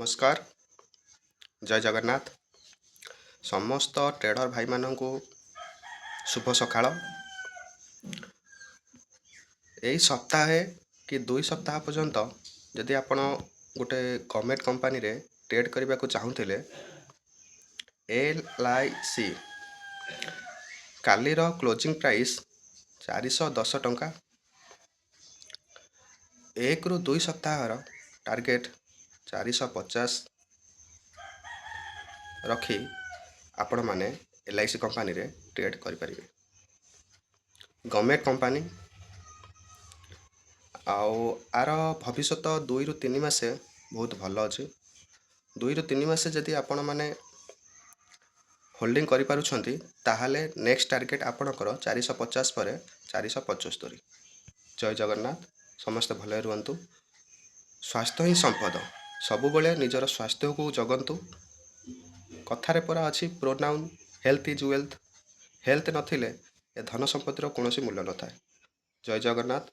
नमस्कार। जय जगन्नाथ। समस्त ट्रेडर भाई मानू शुभ सकाळ। यही सप्ताहे कि 2 सप्ताह पर्यंत जदि आपण गोटे गवर्नमेंट कंपनी रे ट्रेड करने को चाहूले LIC कालीर क्लोजिंग प्राइस 410 टंका। 1 ରୁ 2 सप्ताहर टार्गेट 450 रखी आपण माने LIC कंपनी रे ट्रेड करें। गवर्नमेंट कंपनी आर भविष्य 2 ରୁ 3 मासे बहुत भल अच्छे। 2 ରୁ 3 मासे जदि आपण माने होल्डिंग करि पारुछंती ताहाले नेक्स्ट टार्गेट आपणकर 450 पर 475। जय जगन्नाथ। समस्त भले रुहंतु। स्वास्थ्य ही संपद। सबु बेले निजर स्वास्थ्य को जगंतु। कथारे परा अछि pronoun health is wealth. Health नथिले ए धन संपत्तिर कोनोसी मूल्य न थाए। जय जगन्नाथ।